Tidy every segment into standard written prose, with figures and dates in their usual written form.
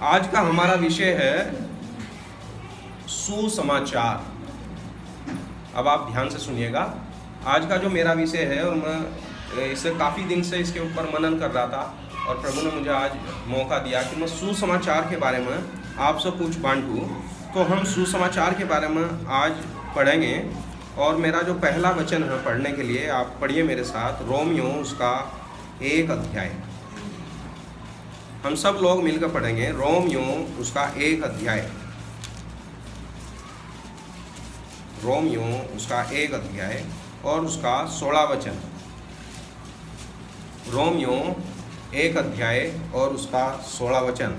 आज का हमारा विषय है सुसमाचार। अब आप ध्यान से सुनिएगा। आज का जो मेरा विषय है, और मैं इसे काफ़ी दिन से इसके ऊपर मनन कर रहा था, और प्रभु ने मुझे आज मौका दिया कि मैं सुसमाचार के बारे में आपसे कुछ बांटूं। तो हम सुसमाचार के बारे में आज पढ़ेंगे, और मेरा जो पहला वचन है पढ़ने के लिए, आप पढ़िए मेरे साथ। रोमियो उसका 1 अध्याय। हम सब लोग मिलकर पढ़ेंगे रोमियो उसका 1 अध्याय। रोमियो उसका 1 अध्याय और उसका 16 वचन। रोमियो 1 अध्याय और उसका 16 वचन।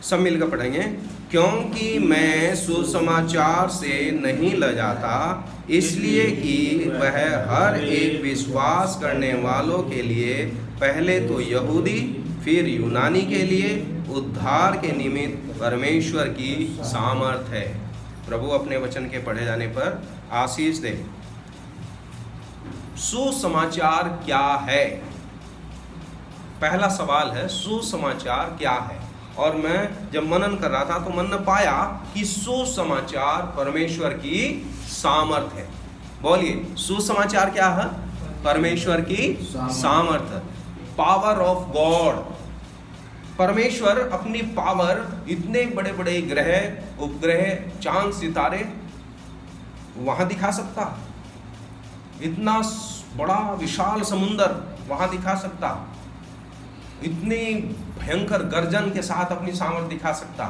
सब मिलकर पढ़ेंगे। क्योंकि मैं सुसमाचार से नहीं लजाता, इसलिए कि वह हर एक विश्वास करने वालों के लिए, पहले तो यहूदी फिर यूनानी के लिए, उद्धार के निमित्त परमेश्वर की सामर्थ है। प्रभु अपने वचन के पढ़े जाने पर आशीष दे। सुसमाचार क्या है? पहला सवाल है, सुसमाचार क्या है? और मैं जब मनन कर रहा था तो मन ने पाया कि सुसमाचार परमेश्वर की सामर्थ है। बोलिए, सुसमाचार क्या है? परमेश्वर की सामर्थ, पावर ऑफ गॉड। परमेश्वर अपनी पावर इतने बड़े बड़े ग्रह, उपग्रह, चांद, सितारे वहां दिखा सकता, इतना बड़ा विशाल समुंदर वहां दिखा सकता, इतनी भयंकर गर्जन के साथ अपनी सामर्थ दिखा सकता।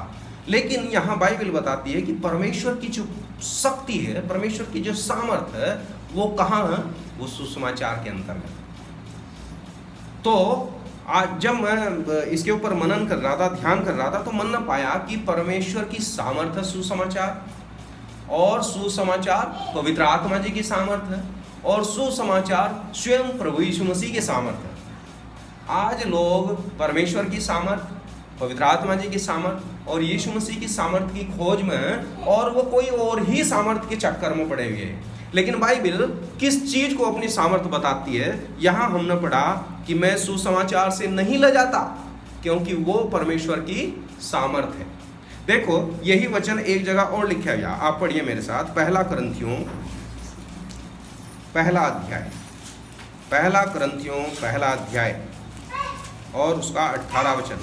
लेकिन यहाँ बाइबल बताती है कि परमेश्वर की जो शक्ति है, परमेश्वर की जो सामर्थ है, वो कहाँ है? वो सुसमाचार के अंतर्गत। तो आज जब मैं इसके ऊपर मनन कर रहा था, ध्यान कर रहा था, तो मन ने पाया कि परमेश्वर की सामर्थ है सुसमाचार, और सुसमाचार पवित्र आत्मा जी की सामर्थ है, और सुसमाचार स्वयं प्रभु यीशु मसीह की सामर्थ है। आज लोग परमेश्वर की सामर्थ, पवित्र आत्मा जी की सामर्थ और यीशु मसीह की सामर्थ की खोज में, और वो कोई और ही सामर्थ के चक्कर में पड़े हुए हैं। लेकिन बाइबल किस चीज को अपनी सामर्थ बताती है? यहाँ हमने पढ़ा कि मैं सुसमाचार से नहीं लजाता, क्योंकि वो परमेश्वर की सामर्थ है। देखो, यही वचन एक जगह और लिखा गया, आप पढ़िए मेरे साथ। पहला करंथियों पहला अध्याय, पहला करंथियों पहला अध्याय और उसका 18 वचन।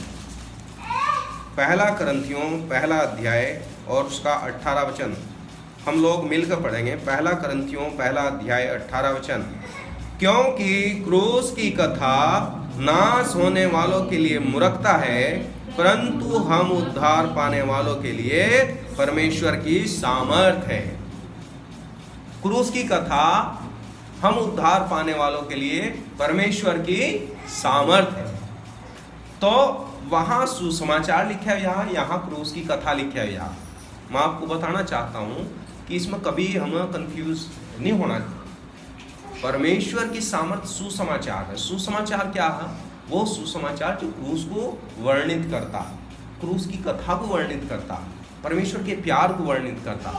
पहला करंथियों पहला अध्याय और उसका 18 वचन हम लोग मिलकर पढ़ेंगे। पहला करंथियों पहला अध्याय 18 वचन। क्योंकि क्रूस की कथा नाश होने वालों के लिए मूर्खता है, परंतु हम उद्धार पाने वालों के लिए परमेश्वर की सामर्थ है। क्रूस की कथा हम उद्धार पाने वालों के लिए परमेश्वर की सामर्थ है। तो वहां सुसमाचार लिखा है, यहाँ क्रूस की कथा लिखा है। यहाँ मैं आपको बताना चाहता हूं कि इसमें कभी हमें कंफ्यूज नहीं होना चाहिए। परमेश्वर की सामर्थ सुसमाचार है। सुसमाचार क्या है? वो सुसमाचार जो क्रूस को वर्णित करता, क्रूस की कथा को वर्णित करता, परमेश्वर के प्यार को वर्णित करता,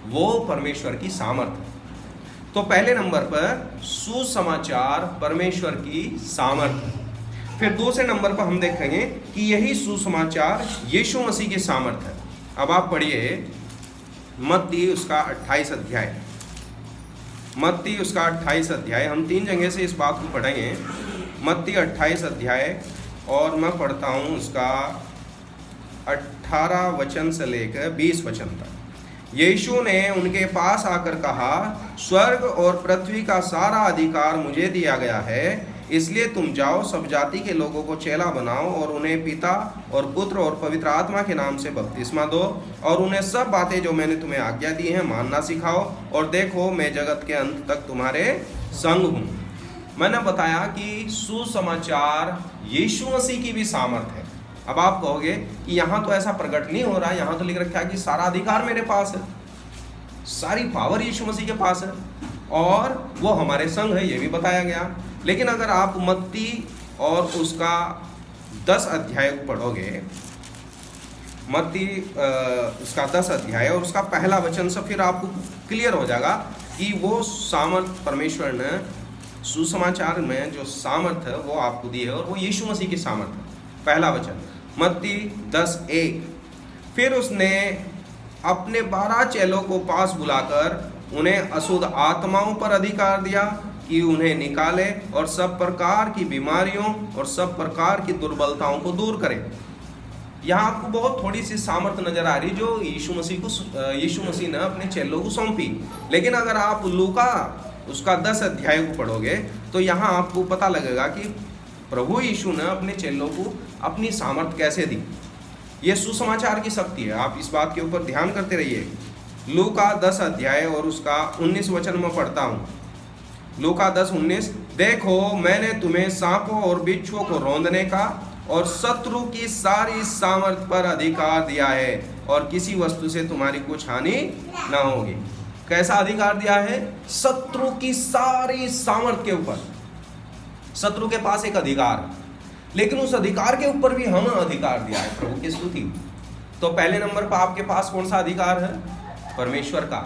वो परमेश्वर की सामर्थ है। तो पहले नंबर पर सुसमाचार परमेश्वर की सामर्थ है। फिर दूसरे नंबर पर हम देखेंगे कि यही सुसमाचार यीशु मसीह की सामर्थ है। अब आप पढ़िए मत्ती उसका 28 अध्याय। मत्ती उसका 28 अध्याय। हम 3 जगह से इस बात को पढ़ेंगे। मत्ती 28 अध्याय, और मैं पढ़ता हूँ उसका 18 वचन से लेकर 20 वचन तक। यीशु ने उनके पास आकर कहा, स्वर्ग और पृथ्वी का सारा अधिकार मुझे दिया गया है, इसलिए तुम जाओ, सब जाति के लोगों को चेला बनाओ, और उन्हें पिता और पुत्र और पवित्र आत्मा के नाम से बपतिस्मा दो, और उन्हें सब बातें जो मैंने तुम्हें आज्ञा दी हैं मानना सिखाओ, और देखो मैं जगत के अंत तक तुम्हारे संग हूँ। मैंने बताया कि सुसमाचार यीशु मसीह की भी सामर्थ है। अब आप कहोगे कि यहाँ तो ऐसा प्रकट नहीं हो रहा, यहाँ तो लिख रखा है कि सारा अधिकार मेरे पास है, सारी पावर यीशु मसीह के पास है, और वो हमारे संग है, ये भी बताया गया। लेकिन अगर आप मत्ती और उसका 10 अध्याय को पढ़ोगे, मत्ती उसका 10 अध्याय और उसका पहला वचन से, फिर आपको क्लियर हो जाएगा कि वो सामर्थ परमेश्वर ने सुसमाचार में जो सामर्थ है वो आपको दी है और वो यीशु मसीह की सामर्थ है। पहला वचन मत्ती 10:1, फिर उसने अपने 12 चेलों को पास बुलाकर उन्हें अशुद्ध आत्माओं पर अधिकार दिया कि उन्हें निकाले और सब प्रकार की बीमारियों और सब प्रकार की दुर्बलताओं को दूर करे। यहाँ आपको बहुत थोड़ी सी सामर्थ नजर आ रही जो यीशु मसीह ने अपने चेलों को सौंपी। लेकिन अगर आप लूका उसका 10 अध्याय को पढ़ोगे तो यहाँ आपको पता लगेगा कि प्रभु यीशु ने अपने चेलों को अपनी सामर्थ कैसे दी। ये सुसमाचार की शक्ति है। आप इस बात के ऊपर ध्यान करते रहिए। लूका 10 अध्याय और उसका 19 वचन में पढ़ता हूँ। लूका 10:19, देखो मैंने तुम्हें सांपों और बिच्छुओं को रौंदने का और शत्रु की सारी सामर्थ पर अधिकार दिया है और किसी वस्तु से तुम्हारी कुछ हानि न होगी। कैसा अधिकार दिया है? शत्रु की सारी सामर्थ के ऊपर। शत्रु के पास एक अधिकार, लेकिन उस अधिकार के ऊपर भी हमें अधिकार दिया है। प्रभु की स्तुति। तो पहले नंबर पर आपके पास कौन सा अधिकार है? परमेश्वर का,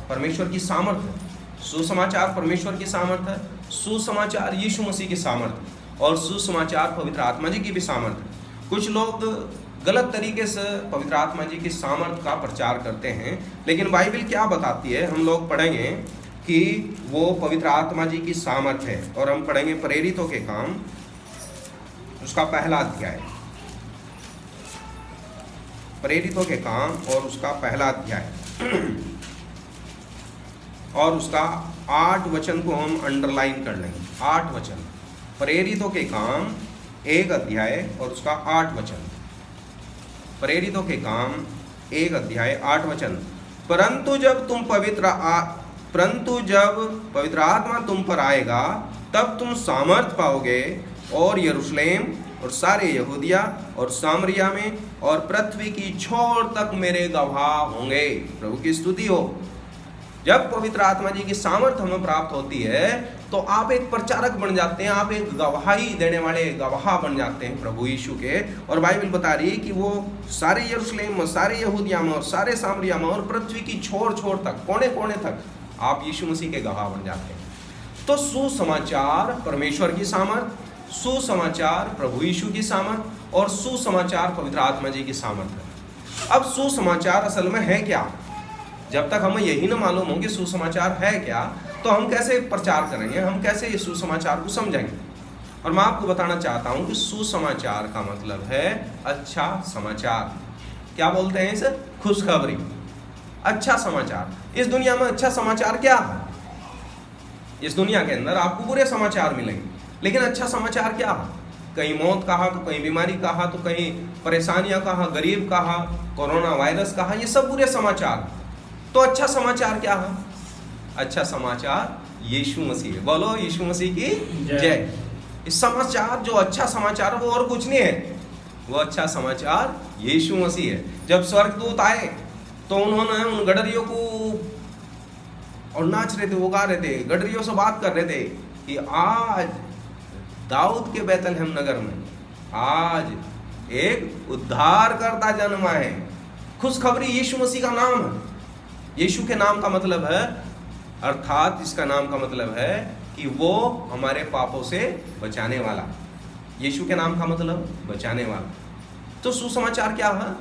परमेश्वर की सामर्थ है। सुसमाचार परमेश्वर की सामर्थ है, सुसमाचार यीशु मसीह की सामर्थ और सुसमाचार पवित्र आत्मा जी की भी सामर्थ है। कुछ लोग गलत तरीके से पवित्र आत्मा जी की सामर्थ का प्रचार करते हैं, लेकिन बाइबल क्या बताती है हम लोग पढ़ेंगे कि वो पवित्र आत्मा जी की सामर्थ है। और हम पढ़ेंगे प्रेरितों के काम उसका पहला अध्याय, प्रेरितों के काम और उसका पहला अध्याय और उसका 8 वचन को हम अंडरलाइन कर लेंगे। 8 वचन, प्रेरितों के काम 1 अध्याय और उसका 8 वचन। प्रेरितों के काम 1 अध्याय 8 वचन। परंतु जब पवित्र आत्मा तुम पर आएगा तब तुम सामर्थ पाओगे और यरूशलेम और सारे यहूदिया और सामरिया में और पृथ्वी की छोर तक मेरे गवाह होंगे। प्रभु की स्तुति हो। जब पवित्र आत्मा जी की सामर्थ हमें प्राप्त होती है तो आप एक प्रचारक बन जाते हैं, आप एक गवाही देने वाले गवाह बन जाते हैं प्रभु यीशु के। और बाइबल बता रही है कि वो सारे यरूशलेम में, सारे यहूदिया में और सारे सामरिया में और पृथ्वी की छोर छोर तक, कोने कोने तक आप यीशु मसीह के गवाह बन जाते हैं। तो सुसमाचार परमेश्वर की सामर्थ, सुसमाचार प्रभु यीशु की सामर्थ और सुसमाचार पवित्र आत्मा जी की सामर्थ है। अब सुसमाचार असल में है क्या? जब तक हमें यही ना मालूम हो कि सुसमाचार है क्या, तो हम कैसे प्रचार करेंगे, हम कैसे इस सुसमाचार को समझेंगे। और मैं आपको बताना चाहता हूं कि सुसमाचार का मतलब है अच्छा समाचार। क्या बोलते हैं इसे? खुशखबरी, अच्छा समाचार। इस दुनिया में अच्छा समाचार क्या है? इस दुनिया के अंदर आपको बुरे समाचार मिलेंगे, लेकिन अच्छा समाचार क्या है? कहीं मौत कहा तो कहीं बीमारी कहा तो कहीं परेशानियां कहा, गरीब कहा, कोरोना वायरस कहा, ये सब बुरे समाचार। तो अच्छा समाचार क्या है? अच्छा समाचार यीशु मसीह है। बोलो यीशु मसीह की जय। इस समाचार, जो अच्छा समाचार है वो और कुछ नहीं है, वो अच्छा समाचार यीशु मसीह है। जब स्वर्गदूत आए तो उन्होंने उन गडरियों को और नाच रहे थे, वो गा रहे थे, गडरियों से बात कर रहे थे कि आज दाऊद के बैतलहम नगर में आज एक उद्धारकर्ता जन्मा है। खुशखबरी यीशु मसीह का नाम है। यीशु के नाम का मतलब है, अर्थात इसका नाम का मतलब है कि वो हमारे पापों से बचाने वाला। यीशु के नाम का मतलब बचाने वाला। तो सुसमाचार क्या है?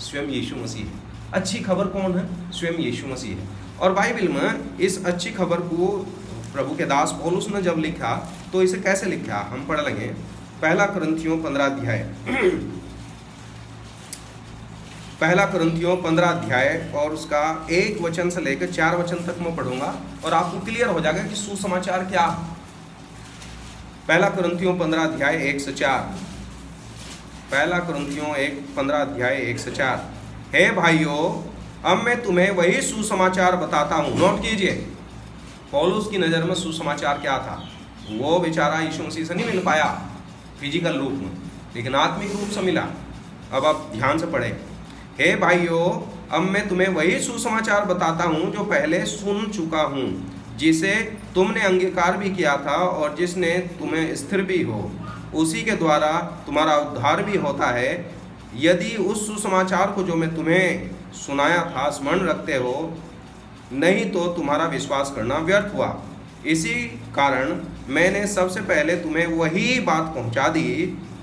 स्वयं यीशु मसीह है। अच्छी खबर कौन है? स्वयं यीशु मसीह है। और बाइबल में इस अच्छी खबर को प्रभु के दास पौलुस ने जब लिखा तो इसे कैसे लिखा हम पढ़ लेंगे। पहला कुरिन्थियों 15 अध्याय पहला कुरिन्थियों 15 अध्याय और उसका 1 वचन से लेकर 4 वचन तक मैं पढ़ूंगा और आपको क्लियर हो जाएगा कि सुसमाचार क्या है। पहला कुरिन्थियों 15 अध्याय 1 से 4। पहला कुरिन्थियों 15 अध्याय 1 से 4। हे भाइयों, अब मैं तुम्हें वही सुसमाचार बताता हूँ। नोट कीजिए, पौलुस की नज़र में सुसमाचार क्या था? वो बेचारा यीशु मसीह से नहीं मिल पाया फिजिकल रूप में, लेकिन आत्मिक रूप से मिला। अब आप ध्यान से पढ़ें। हे भाइयों, अब मैं तुम्हें वही सुसमाचार बताता हूँ जो पहले सुन चुका हूँ, जिसे तुमने अंगीकार भी किया था और जिसने तुम्हें स्थिर भी हो, उसी के द्वारा तुम्हारा उद्धार भी होता है। यदि उस सुसमाचार को जो मैं तुम्हें सुनाया था स्मरण रखते हो, नहीं तो तुम्हारा विश्वास करना व्यर्थ हुआ। इसी कारण मैंने सबसे पहले तुम्हें वही बात पहुंचा दी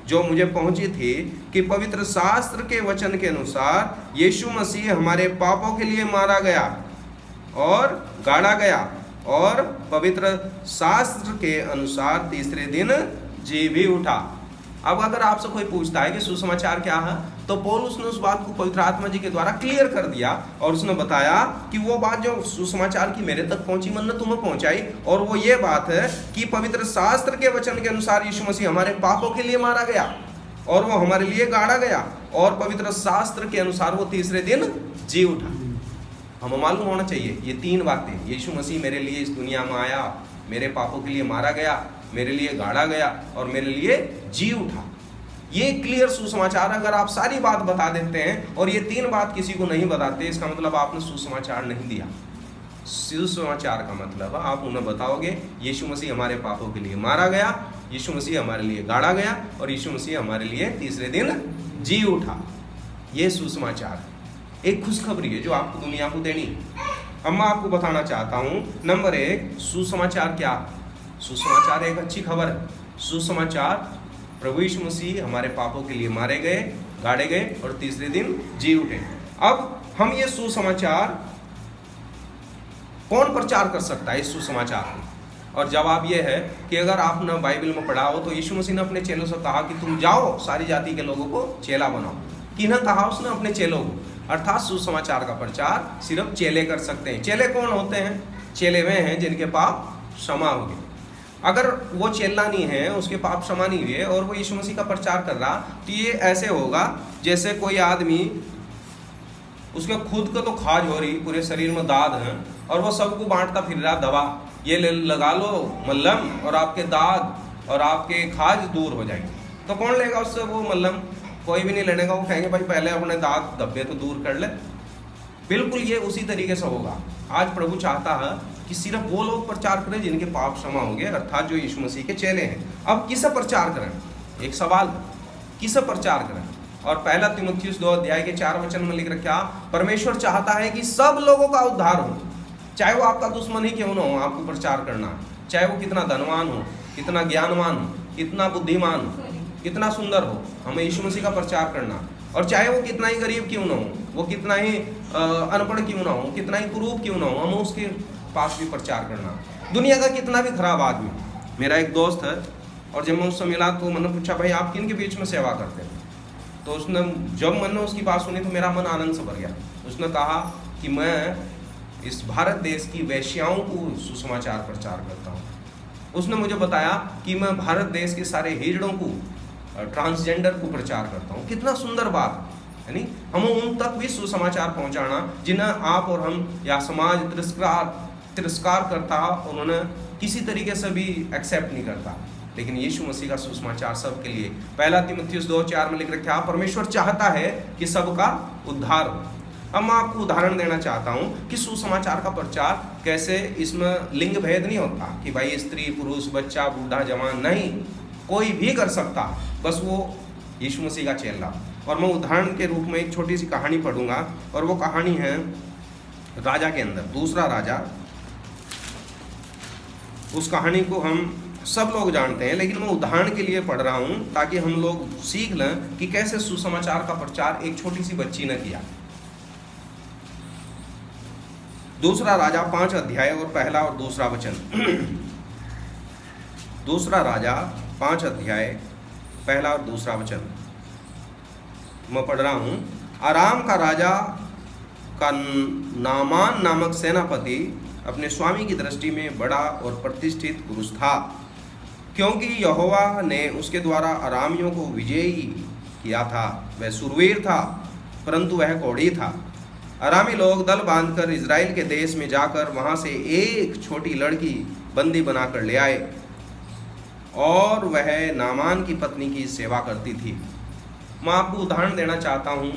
जो मुझे पहुंची थी कि पवित्र शास्त्र के वचन के अनुसार यीशु मसीह हमारे पापों के लिए मारा गया और गाड़ा गया और पवित्र शास्त्र के अनुसार तीसरे दिन जी भी उठा। अब अगर आपसे कोई पूछता है कि सुसमाचार क्या है, तो पौलुस ने उस बात को पवित्र आत्मा जी के द्वारा क्लियर कर दिया और उसने बताया कि वो बात जो सुसमाचार की मेरे तक पहुंची, मन ने तुम्हें पहुंचाई, और वो ये बात है कि पवित्र शास्त्र के वचन के अनुसार यीशु मसीह हमारे पापों के लिए मारा गया और वो हमारे लिए गाड़ा गया और पवित्र शास्त्र के अनुसार वो तीसरे दिन जी उठा। हमें मालूम होना चाहिए ये तीन बातें, यीशु मसीह मेरे लिए इस दुनिया में आया, मेरे पापों के लिए मारा गया, मेरे लिए गाड़ा गया और मेरे लिए जी उठा। ये क्लियर सुसमाचार। अगर आप सारी बात बता देते हैं और ये तीन बात किसी को नहीं बताते, इसका मतलब आपने सुसमाचार नहीं दिया। सुसमाचार का मतलब आप उन्हें बताओगे यीशु मसीह हमारे पापों के लिए मारा गया, यीशु मसीह हमारे लिए गाड़ा गया और यीशु मसीह हमारे लिए तीसरे दिन जी उठा। ये सुसमाचार एक खुशखबरी है जो आपको दुनिया को देनी। अब मैं आपको बताना चाहता हूँ, नंबर 1, सुसमाचार क्या? सुसमाचार एक अच्छी खबर है। सुसमाचार प्रभु यीशु मसीह हमारे पापों के लिए मारे गए, गाड़े गए और तीसरे दिन जी उठे। अब हम ये सुसमाचार कौन प्रचार कर सकता है इस सुसमाचार को? और जवाब ये है कि अगर आपने बाइबल में पढ़ा हो तो यीशु मसीह ने अपने चेलों से कहा कि तुम जाओ सारी जाति के लोगों को चेला बनाओ। किन्हें कहा उसने? अपने चेलों को। अर्थात सुसमाचार का प्रचार सिर्फ चेले कर सकते हैं। चेले कौन होते हैं? चेले वे हैं जिनके पाप क्षमा हो गए। अगर वो चेला नहीं है, उसके पाप क्षमा नहीं हुए और वो यीशु मसीह का प्रचार कर रहा, तो ये ऐसे होगा जैसे कोई आदमी, उसके खुद को तो खाज हो रही, पूरे शरीर में दाद हैं और वो सबको बांटता फिर रहा दवा, ये लगा लो मल्लम और आपके दाद और आपके खाज दूर हो जाएंगे। तो कौन लेगा उससे वो मल्लम? कोई भी नहीं लेने का। वो कहेंगे भाई पहले अपने दाद धब्बे तो दूर कर ले। बिल्कुल ये उसी तरीके से होगा। आज प्रभु चाहता है कि सिर्फ वो लोग प्रचार करें जिनके पाप क्षमा होंगे, अर्थात जो यीशु मसीह के चेले हैं। अब किसे प्रचार करें? एक सवाल, किसे प्रचार करें? और पहला तीमुथियुस 2:4 में लिख रखा, परमेश्वर चाहता है कि सब लोगों का उद्धार हो, चाहे वो आपका दुश्मन ही क्यों ना हो। आपको प्रचार करना है, चाहे वो कितना धनवान हो, कितना ज्ञानवान हो, कितना बुद्धिमान हो, कितना सुंदर हो, हमें यीशु मसीह का प्रचार करना। और चाहे वो कितना ही गरीब क्यों ना हो, वो कितना ही अनपढ़ क्यों ना हो, कितना ही कुरूप क्यों ना हो, हमें उसके पास भी प्रचार करना। दुनिया का कितना भी खराब आदमी। मेरा एक दोस्त है और जब मैं उससे मिला तो मैंने पूछा भाई आप किन के बीच में सेवा करते हैं? तो उसने, जब मैंने उसकी बात सुनी तो मेरा मन आनंद से भर गया। उसने कहा कि मैं इस भारत देश की वेश्याओं को सुसमाचार प्रचार करता हूँ। उसने मुझे बताया कि मैं भारत देश के सारे हिजड़ों को, ट्रांसजेंडर को प्रचार करता हूँ। कितना सुंदर बात, यानी हमें उन तक भी सुसमाचार पहुँचाना जिन्हें आप और हम या समाज तिरस्कार करता, उन्होंने किसी तरीके से भी एक्सेप्ट नहीं करता। लेकिन यीशु मसीह का सुसमाचार सबके लिए। पहला तीमुथियुस 2:4 में लिख रखा, परमेश्वर चाहता है कि सबका उद्धार हो। अब मैं आपको उदाहरण देना चाहता हूँ कि सुसमाचार का प्रचार कैसे, इसमें लिंग भेद नहीं होता कि भाई स्त्री पुरुष बच्चा बूढ़ा जवान, नहीं, कोई भी कर सकता, बस वो यीशु मसीह का चेला। और मैं उदाहरण के रूप में एक छोटी सी कहानी पढ़ूंगा और वो कहानी है राजा के अंदर, दूसरा राजा। उस कहानी को हम सब लोग जानते हैं, लेकिन मैं उदाहरण के लिए पढ़ रहा हूँ ताकि हम लोग सीख लें कि कैसे सुसमाचार का प्रचार एक छोटी सी बच्ची ने किया। दूसरा राजा 5 अध्याय और पहला और दूसरा वचन। दूसरा राजा 5 अध्याय पहला और दूसरा वचन मैं पढ़ रहा हूँ। आराम का राजा का नामान नामक सेनापति अपने स्वामी की दृष्टि में बड़ा और प्रतिष्ठित पुरुष था, क्योंकि यहोवा ने उसके द्वारा अरामियों को विजयी किया था। वह शूरवीर था परंतु वह कोढ़ी था। अरामी लोग दल बांधकर इज़राइल के देश में जाकर वहाँ से एक छोटी लड़की बंदी बनाकर ले आए और वह नामान की पत्नी की सेवा करती थी। मैं आपको उदाहरण देना चाहता हूँ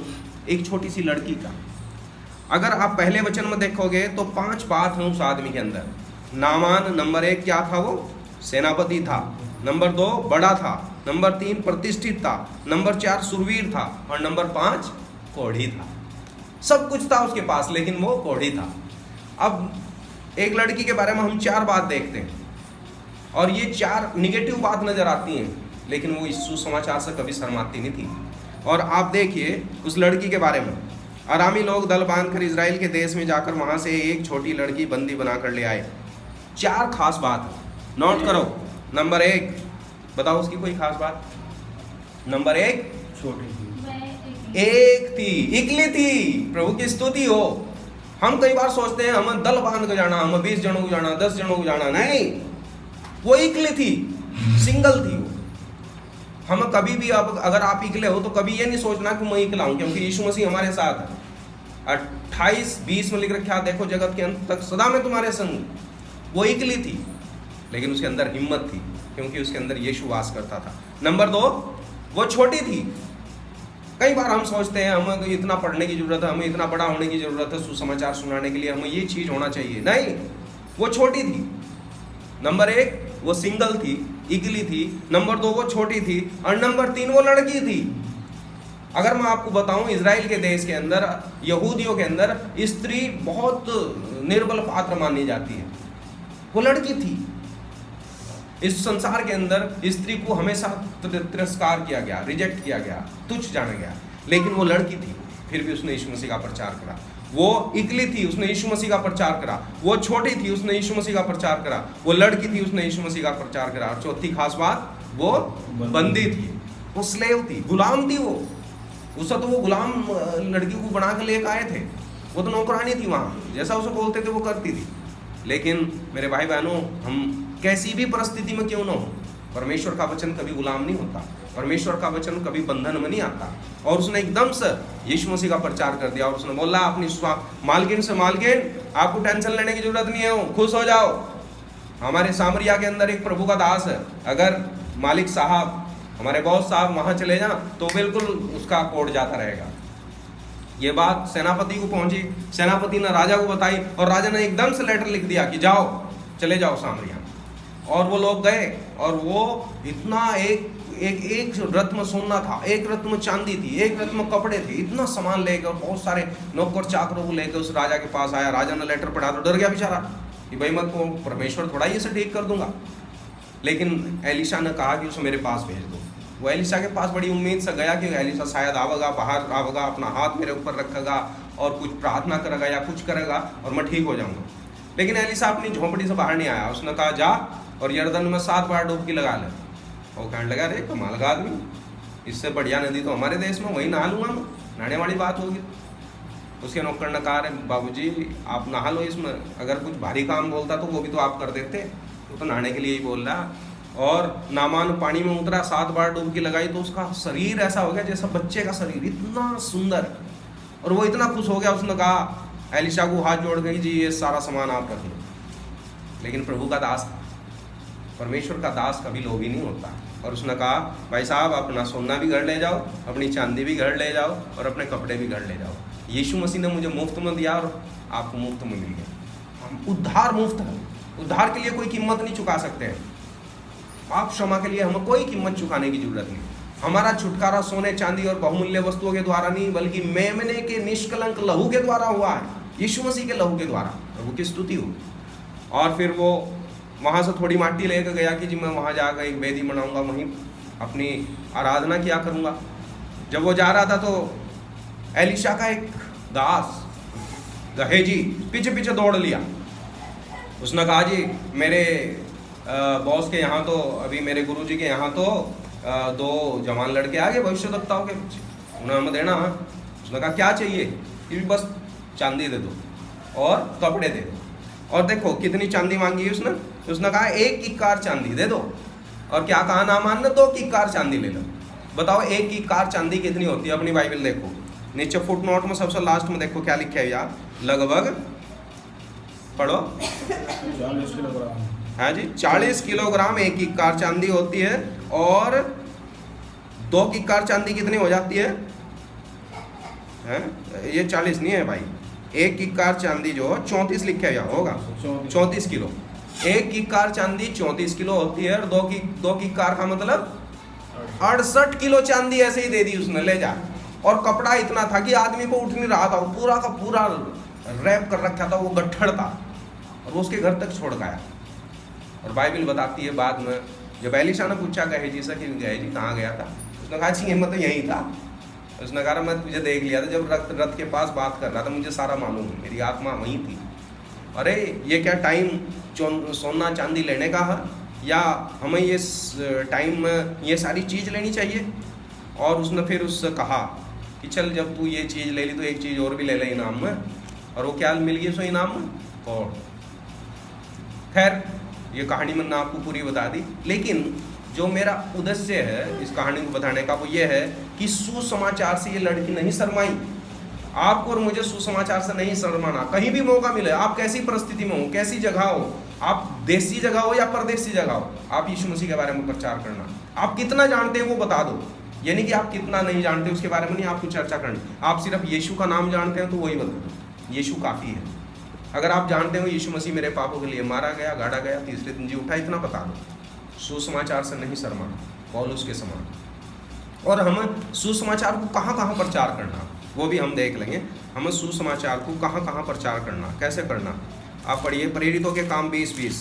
एक छोटी सी लड़की का। अगर आप पहले वचन में देखोगे तो 5 बात हैं उस आदमी के अंदर। नामान नंबर 1 क्या था? वो सेनापति था। नंबर 2 बड़ा था। नंबर 3 प्रतिष्ठित था। नंबर 4 शूरवीर था और नंबर 5 कोढ़ी था। सब कुछ था उसके पास, लेकिन वो कोढ़ी था। अब एक लड़की के बारे में हम 4 बात देखते हैं और ये 4 निगेटिव बात नजर आती हैं, लेकिन वो इस सुसमाचार से कभी शर्माती नहीं थी। और आप देखिए उस लड़की के बारे में, अरामी लोग दल बांधकर इजराइल के देश में जाकर वहां से एक छोटी लड़की बंदी बनाकर ले आए। 4 खास बात नोट करो। नंबर 1, बताओ उसकी कोई खास बात। नंबर 1, छोटी थी, एक थी, इकली थी। प्रभु की स्तुति हो। हम कई बार सोचते हैं हमें दल बांध के जाना, हमें 20 जनों को जाना, 10 जनों को जाना, नहीं, वो इकली थी, सिंगल थी वो। हम कभी भी, अब अगर आप इकले हो तो कभी ये नहीं सोचना कि मैं इकला हूं, क्योंकि यीशु मसीह हमारे साथ है। 28:20 में लिख रखा, देखो जगत के अंत तक सदा मैं तुम्हारे संग। वो इकली थी, लेकिन उसके अंदर हिम्मत थी, क्योंकि उसके अंदर यीशु वास करता था। नंबर 2, वो छोटी थी। कई बार हम सोचते हैं हमें तो इतना पढ़ने की जरूरत है, हमें इतना बड़ा होने की जरूरत है सुसमाचार सुनाने के लिए, हमें ये चीज होना चाहिए, नहीं, वो छोटी थी। नंबर 1, वो सिंगल थी, इकली थी। नंबर 2, वो छोटी थी। और नंबर 3, वो लड़की थी। अगर मैं आपको बताऊं, इजराइल के देश के अंदर, यहूदियों के अंदर स्त्री बहुत निर्बल पात्र मानी जाती है। वो लड़की थी। इस संसार के अंदर स्त्री को हमेशा तिरस्कार किया गया, रिजेक्ट किया गया, तुच्छ जाना गया, लेकिन वो लड़की थी, फिर भी उसने यीशु मसीह का प्रचार करा। वो इकली थी, उसने यीशु मसीह का प्रचार करा। वो छोटी थी, उसने यीशु मसीह का प्रचार करा। वो लड़की थी, उसने यीशु मसीह का प्रचार करा। और चौथी खास बात, वो बंदी थी, वो स्लेव थी, गुलाम थी। वो उससे तो वो गुलाम लड़की को बना के लेकर आए थे, वो तो नौकरानी थी, वहाँ जैसा उसे बोलते थे वो करती थी। लेकिन मेरे भाई बहनों, हम कैसी भी परिस्थिति में क्यों ना हो, परमेश्वर का वचन कभी गुलाम नहीं होता, परमेश्वर का वचन कभी बंधन में नहीं आता। और उसने एकदम से यीशु मसीह का प्रचार कर दिया, और उसने बोला अपनी मालकिन से, मालकिन आपको टेंशन लेने की जरूरत नहीं है, खुश हो जाओ। हमारे सामरिया के अंदर एक प्रभु का दास है, अगर मालिक साहब, हमारे बॉस साहब वहां चले जाए तो बिल्कुल उसका कोड जाता रहेगा। ये बात सेनापति को पहुंची, सेनापति ने राजा को बताई, और राजा ने एकदम से लेटर लिख दिया कि जाओ, चले जाओ सामरिया। और वो लोग गए, और वो इतना एक रथ में सोना था, एक रथ में चांदी थी, एक रथ में कपड़े थे, इतना सामान लेकर, और बहुत सारे नौकर चाकरों को लेकर उस राजा के पास आया। राजा ने लेटर पढ़ा तो डर गया बेचारा कि भाई मैं तो परमेश्वर थोड़ा ही इसे ठीक कर दूंगा। लेकिन एलिशा ने कहा कि उसे मेरे पास भेज दो। वो एलिशा के पास बड़ी उम्मीद से गया कि एलिशा शायद आवेगा, बाहर आवेगा, अपना हाथ मेरे ऊपर रखेगा और कुछ प्रार्थना करेगा या कुछ करेगा और मैं ठीक हो जाऊंगा। लेकिन एलिशा अपनी झोंपड़ी से बाहर नहीं आया। उसने कहा जा और यरदन में 7 बार डुबकी लगा ले। वो कहने लगा, अरे कमाल का आदमी, इससे बढ़िया नदी तो हमारे देश में, वही नहा लूंगा मैं, नहाने वाली बात होगी। उसके नौकर ने कहा, अरे बाबूजी आप नहा लो इसमें, अगर कुछ भारी काम बोलता तो वो भी तो आप कर देते, वो तो नहाने के लिए ही बोल रहा। और नामान पानी में उतरा, 7 बार डुबकी लगाई तो उसका शरीर ऐसा हो गया जैसा बच्चे का शरीर, इतना सुंदर। और वो इतना खुश हो गया, उसने कहा एलिशा को हाथ जोड़ गई, जी ये सारा सामान आप रख लो। लेकिन प्रभु का दास था, परमेश्वर का दास कभी लोभी नहीं होता। और उसने कहा, भाई साहब अपना सोना भी घर ले जाओ, अपनी चांदी भी घर ले जाओ, और अपने कपड़े भी घर ले जाओ। यीशु मसीह ने मुझे मुफ्त में दिया और आपको मुफ्त में मिल गया। उद्धार मुफ्त है, उद्धार के लिए कोई कीमत नहीं चुका सकते हैं। पाप क्षमा के लिए हमें कोई कीमत चुकाने की जरूरत नहीं। हमारा छुटकारा सोने चांदी और बहुमूल्य वस्तुओं के द्वारा नहीं, बल्कि मेमने के निष्कलंक लहू के द्वारा हुआ है, यीशु मसीह के लहू के द्वारा। प्रभु की स्तुति हो। और फिर वो वहाँ से थोड़ी माटी लेकर गया कि जी मैं वहाँ जाकर एक वेदी बनाऊंगा, वहीं अपनी आराधना किया करूँगा। जब वो जा रहा था तो एलिशा का एक दास गहेजी पीछे पीछे दौड़ लिया। उसने कहा, जी मेरे बॉस के यहाँ तो, अभी मेरे गुरुजी के यहाँ तो 2 जवान लड़के आ गए भविष्यवक्ताओं के पीछे, उन्हें हमें देना है। उसने कहा क्या चाहिए? कि बस चांदी दे दो और कपड़े दे दो। और देखो कितनी चांदी मांगी है उसने। उसने कहा 1 किक्कार चांदी दे दो। और क्या कहा नामान ने? 2 किक्कार चांदी ले लो। बताओ 1 किक्कार चांदी कितनी होती है? अपनी बाइबल देखो, नीचे फुट नोट में सबसे लास्ट में देखो क्या लिखा है यार, लगभग पढ़ो। 40 किलोग्राम। हाँ जी, 40 किलोग्राम 1 किक्कार चांदी होती है। और 2 किक्कार चांदी कितनी हो जाती है? ये 40 नहीं है भाई, 1 किक्कार चांदी जो 34 लिखा गया होगा, 34 किलो। 1 किक्कार चांदी 34 किलो होती है। और 2 किक्कार का मतलब 68 किलो चांदी ऐसे ही दे दी उसने, ले जा। और कपड़ा इतना था कि आदमी को उठ नहीं रहा था, वो पूरा का पूरा रैप कर रखा था, वो गट्ठड़ था, और वो उसके घर तक छोड़ गया। और बाइबल बताती है बाद में जब एलिशा ने पूछा गहजी से कि गहजी कहाँ गया था, उसने कहा जी मैं तो यहीं था। उसने कहा मैं तुझे देख लिया था जब रथ के पास बात कर रहा था, मुझे सारा मालूम है, मेरी आत्मा वहीं थी। अरे ये क्या टाइम सोना चांदी लेने का है, या हमें ये टाइम में ये सारी चीज़ लेनी चाहिए? और उसने फिर उससे कहा कि चल जब तू ये चीज़ ले ली तो एक चीज़ और भी ले ले इनाम में। और वो क्या मिल गई सो इनाम में? और खैर ये कहानी मैंने आपको पूरी बता दी, लेकिन जो मेरा उद्देश्य है इस कहानी को बताने का वो ये है कि सुसमाचार से ये लड़की नहीं शर्माई। आपको और मुझे सुसमाचार से नहीं शर्माना। कहीं भी मौका मिले, आप कैसी परिस्थिति में हो, कैसी जगह हो, आप देसी जगह हो या परदेसी जगह हो, आप यीशु मसीह के बारे में प्रचार करना। आप कितना जानते हैं वो बता दो, यानी कि आप कितना नहीं जानते उसके बारे में नहीं आपको चर्चा करनी। आप सिर्फ यीशु का नाम जानते हैं तो वही बता दो, यीशु काफ़ी है। अगर आप जानते हो यीशु मसीह मेरे पापों के लिए मारा गया, गाड़ा गया, तीसरे दिन जी उठा, इतना बता दो। सुसमाचार से नहीं शर्माना, पौलुस के समान। और हमें सुसमाचार को कहाँ कहाँ प्रचार करना वो भी हम देख लेंगे। हमें सुसमाचार को कहाँ कहाँ प्रचार करना, कैसे करना। आप पढ़िए प्रेरितों के काम 20:20।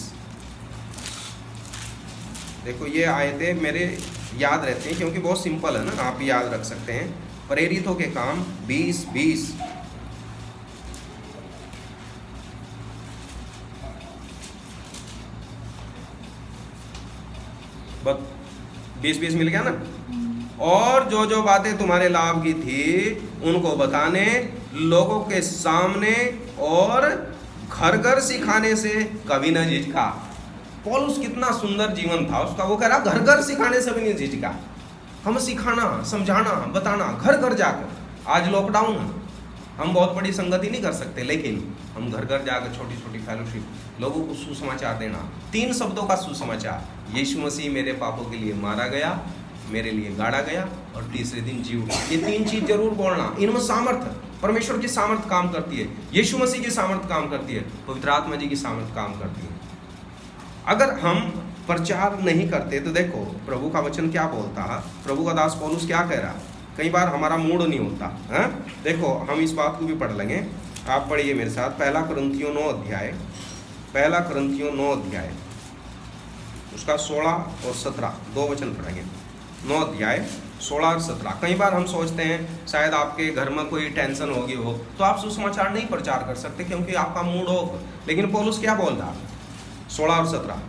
देखो ये आयतें मेरे याद रहती हैं क्योंकि बहुत सिंपल है ना, आप याद रख सकते हैं। प्रेरितों के काम 20:20। बस 20:20 मिल गया ना। और जो जो बातें तुम्हारे लाभ की थी उनको बताने, लोगों के सामने और घर घर सिखाने से कभी न झिझका। पौलुस कितना सुंदर जीवन था उसका, वो कह रहा घर घर सिखाने से भी नहीं झिझका। हम सिखाना, समझाना, बताना घर घर जाकर। आज लॉकडाउन है, हम बहुत बड़ी संगति नहीं कर सकते, लेकिन हम घर घर जाकर छोटी छोटी फेलोशिप लोगों को सुसमाचार देना। 3 शब्दों का सुसमाचार, यीशु मसीह मेरे पापों के लिए मारा गया, मेरे लिए गाड़ा गया और तीसरे दिन जी उठा। ये 3 चीज जरूर बोलना। इनमें सामर्थ्य, परमेश्वर की सामर्थ्य काम करती है, यीशु मसीह की सामर्थ्य काम करती है, पवित्र आत्मा जी की सामर्थ्य काम करती है। अगर हम प्रचार नहीं करते तो देखो प्रभु का वचन क्या बोलता है, प्रभु का दास पौलुस क्या कह रहा है। कई बार हमारा मूड नहीं होता है। देखो हम इस बात को भी पढ़ लेंगे, आप पढ़िए मेरे साथ। 1 कुरिन्थियों 9 अध्याय, 1 कुरिन्थियों 9 अध्याय उसका 16 और 17 2 वचन पढ़ेंगे। 9 अध्याय 16 और 17। कई बार हम सोचते हैं शायद आपके घर में कोई टेंशन होगी हो तो आप सुसमाचार नहीं प्रचार कर सकते क्योंकि आपका मूड ऑफ। लेकिन पौलुस क्या बोल रहा है 16 और 17,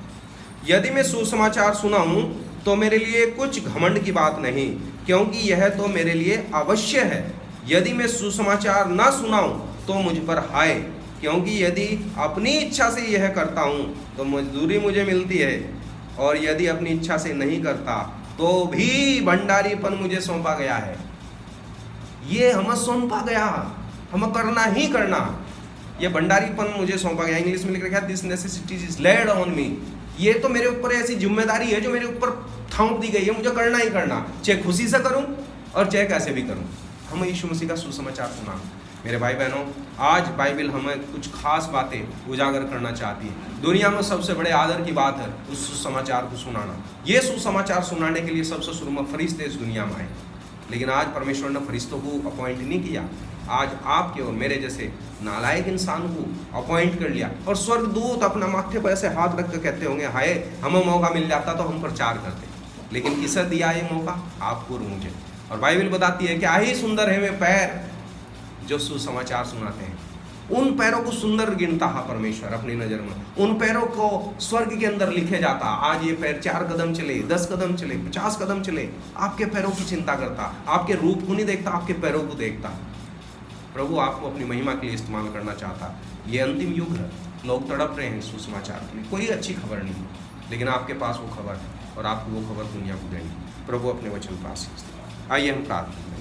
यदि मैं सुसमाचार सुनाऊं तो मेरे लिए कुछ घमंड की बात नहीं, क्योंकि यह तो मेरे लिए अवश्य है। यदि मैं सुसमाचार ना सुनाऊं तो मुझ पर हाय, क्योंकि यदि अपनी इच्छा से यह करता हूं तो मजदूरी मुझे मिलती है, और यदि अपनी इच्छा से नहीं करता तो भी भंडारीपन मुझे सौंपा गया है। ये हमें सौंपा गया, हमें करना ही करना। ये भंडारीपन मुझे सौंपा गया। इंग्लिश में लिख रखा है this necessity is laid on me. ये तो मेरे ऊपर ऐसी जिम्मेदारी है जो मेरे ऊपर थोप दी गई है, मुझे करना ही करना, चाहे खुशी से करूं और चाहे कैसे भी करूं। हमें यीशु मसीह का सुसमाचार सुना। मेरे भाई बहनों, आज बाइबल हमें कुछ खास बातें उजागर करना चाहती है। दुनिया में सबसे बड़े आदर की बात है उस सुसमाचार को सुनाना। ये सुसमाचार सुनाने के लिए सबसे शुरू में फरिश्ते इस दुनिया में आए, लेकिन आज परमेश्वर ने फरिश्तों को अपॉइंट नहीं किया। आज आपके और मेरे जैसे नालायक इंसान को अपॉइंट कर लिया। और स्वर्गदूत अपना माथे पर ऐसे हाथ रख कर कहते होंगे हाय हमें मौका मिल जाता तो हम प्रचार करते। लेकिन किसे दिया ये मौका? आपको और मुझे। और बाइबल बताती है क्या ही सुंदर है वे पैर जो सुसमाचार सुनाते हैं। उन पैरों को सुंदर गिनता है परमेश्वर अपनी नज़र में। उन पैरों को स्वर्ग के अंदर लिखे जाता। आज ये पैर 4 कदम चले, 10 कदम चले, 50 कदम चले, आपके पैरों की चिंता करता, आपके रूप को नहीं देखता, आपके पैरों को देखता। प्रभु आपको अपनी महिमा के लिए इस्तेमाल करना चाहता। ये अंतिम युग है, लोग तड़प रहे हैं सुसमाचार के लिए। कोई अच्छी खबर नहीं, लेकिन आपके पास वो खबर है और आपको वो खबर दुनिया को देनी। प्रभु अपने वचन पास। आइए हम प्रार्थना करें।